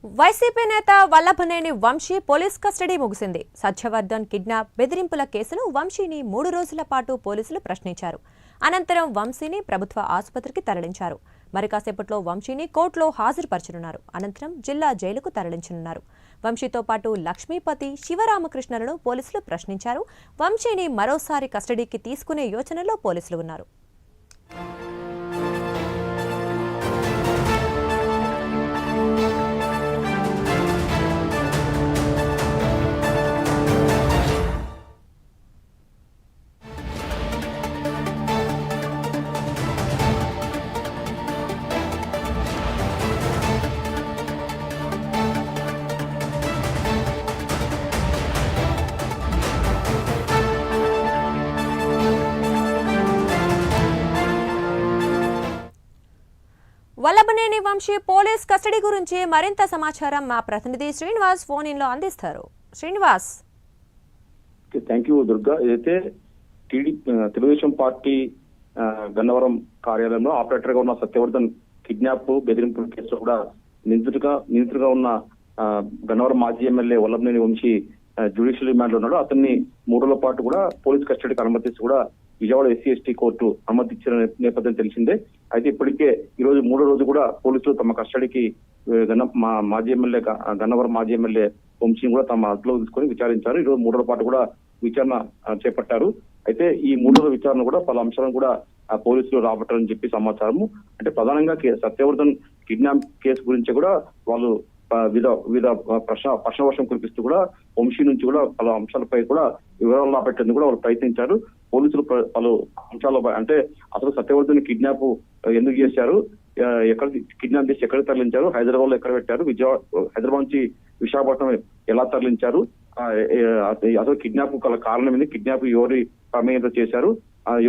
YCP నేత Vallabhaneni Vamsi police custody ముగిసింది. Satyavardhan kidnap బెదిరింపుల కేసులో వంశీని 3 రోజుల పాటు పోలీసులు ప్రశ్నించారు. అనంతరం వంశీని ప్రభుత్వ ఆసుపత్రికి తరలించారు. మరి కాసేపట్లో వంశీని కోర్టులో హాజరుపరచనున్నారు. అనంతరం జిల్లా జైలుకు తరలించనున్నారు. వంశీతో పాటు లక్ష్మీపతి, శివరామకృష్ణలను పోలీసులు ప్రశ్నించారు. వంశీని మరోసారి కస్టడీకి తీసుకునే యోచనలో పోలీసులు ఉన్నారు. వల్లభనేని వంశీ పోలీస్ కస్టడీ గురించి మరింత సమాచారం మా ప్రతినిధి శ్రీనివాస్ ఫోన్ ఇన్ లో అందిస్తారు. శ్రీనివాస్. Thank you Durga. ఏదైతే తెలుగుదేశం పార్టీ గన్నవరం కార్యాలయంలో ఆపరేటర్ గా ఉన్న సత్యవర్ధన్ కిడ్నాప్ బెదిరింపుల కేసులో కూడా నిందితుడిగా ఉన్న గన్నవరం మాజీ MLA Vallabhaneni Vamsi judicial remand లో ఉన్నాడు. అతన్ని 3 రోజుల పాటు కూడా పోలీస్ కస్టడీకి అనుమతిస్తూ కూడా విజయవాడ ఎస్సీ/ఎస్టీ కోర్టు అనుమతించిన నేపథ్యం తెలిసిందే. అయితే ఇప్పటికే ఈ రోజు 3వ రోజు కూడా పోలీసులు తమ కస్టడీకి మాజీ ఎమ్మెల్యే గన్నవరం మాజీ ఎమ్మెల్యే వంశీని కూడా తమ అదుపులోకి తీసుకొని విచారించారు. ఈ రోజు 3 రోజుల పాటు కూడా విచారణ చేపట్టారు. అయితే ఈ 3 రోజుల విచారణ కూడా పలు అంశాలను కూడా పోలీసులు రాబట్టారని చెప్పి సమాచారము. అంటే ప్రధానంగా సత్యవర్ధన్ కిడ్నాప్ కేసు గురించి కూడా వాళ్ళు వివిధ ప్రశ్న వర్షం కురిపిస్తూ కూడా వంశీ నుంచి కూడా పలు అంశాలపై కూడా వివరాలు రాబట్టేందుకు కూడా వాళ్ళు ప్రయత్నించారు. పోలీసులు పలు అంశాలపై అంటే అసలు సత్యవర్ధన్ కిడ్నాప్ ఎందుకు చేశారు, ఎక్కడ కిడ్నాప్ చేసి ఎక్కడ తరలించారు, హైదరాబాద్ లో ఎక్కడ పెట్టారు, హైదరాబాద్ నుంచి విశాఖపట్నం ఎలా తరలించారు, అసలు కిడ్నాప్ గల కారణం ఏంది, కిడ్నాప్ ఎవరి ప్రమేయంతో చేశారు,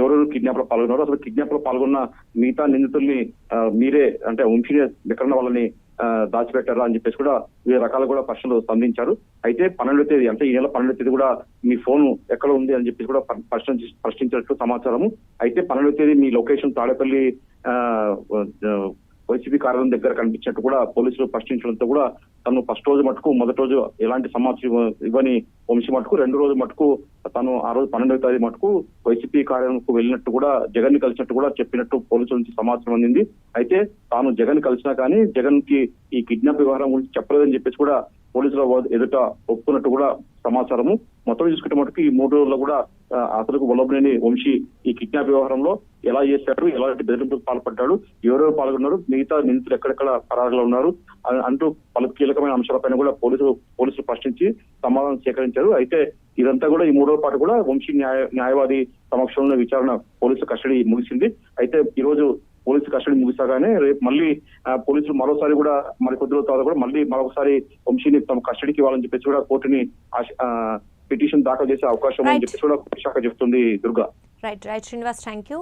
ఎవరెవరు కిడ్నాప్ లో పాల్గొన్నారు, అసలు కిడ్నాప్ లో పాల్గొన్న మిగతా నిందితుల్ని మీరే అంటే వంశీని ఎక్కడన్నా వాళ్ళని దాచిపెట్టారా అని చెప్పేసి కూడా వివిధ రకాల కూడా ప్రశ్నలు సంధించారు. అయితే 12వ తేదీ అంటే ఈ నెల 12వ తేదీ కూడా మీ ఫోన్ ఎక్కడ ఉంది అని చెప్పేసి కూడా ప్రశ్నించినట్టు సమాచారము. అయితే 12వ తేదీ మీ లొకేషన్ తాడేపల్లి వైసీపీ కార్యాలయం దగ్గర కనిపించినట్టు కూడా పోలీసులు ప్రశ్నించడంతో కూడా తను ఫస్ట్ రోజు మటుకు మొదటి రోజు ఎలాంటి సమాచారం ఇవ్వని వంశీ మటుకు 2వ రోజు మటుకు తను ఆ రోజు 12వ తేదీ మటుకు వైసీపీ కార్యాలయంకు వెళ్ళినట్టు కూడా జగన్ ని కలిసినట్టు కూడా చెప్పినట్టు పోలీసుల నుంచి సమాచారం అందింది. అయితే తాను జగన్ కలిసినా కానీ జగన్ కి ఈ కిడ్నాప్ వ్యవహారం గురించి చెప్పలేదని చెప్పేసి కూడా పోలీసుల ఎదుట ఒప్పుకున్నట్టు కూడా సమాచారము. మొత్తం చూసుకుంటే మటుకు ఈ 3 రోజుల్లో కూడా అసలు వల్లభనేని వంశీ ఈ కిడ్నాప్ వ్యవహారంలో ఎలా చేశాడు, ఎలాంటి బెదిరింపులకు పాల్పడ్డాడు, ఎవరెవరు పాల్గొన్నారు, మిగతా నిందితులు ఎక్కడెక్కడ పరారులో ఉన్నారు అంటూ పలు కీలకమైన అంశాలపైన కూడా పోలీసులు ప్రశ్నించి సమాధానం సేకరించారు. అయితే ఇదంతా కూడా ఈ 3 రోజుల పాటు కూడా వంశీ న్యాయవాది సమక్షంలో విచారణ పోలీసు కస్టడీ ముగిసింది. అయితే ఈ రోజు పోలీసు కస్టడీ ముగిసాగానే రేపు మళ్ళీ పోలీసులు మరోసారి కూడా కొద్ది రోజుల తర్వాత కూడా మళ్ళీ మరొకసారి వంశీని తమ కస్టడీకి ఇవ్వాలని చెప్పేసి కూడా కోర్టుని పిటిషన్ దాఖలు చేసే అవకాశం అని చెప్పేసి కూడా శాఖ చెప్తుంది. Durga. Right Srinivas, thank you.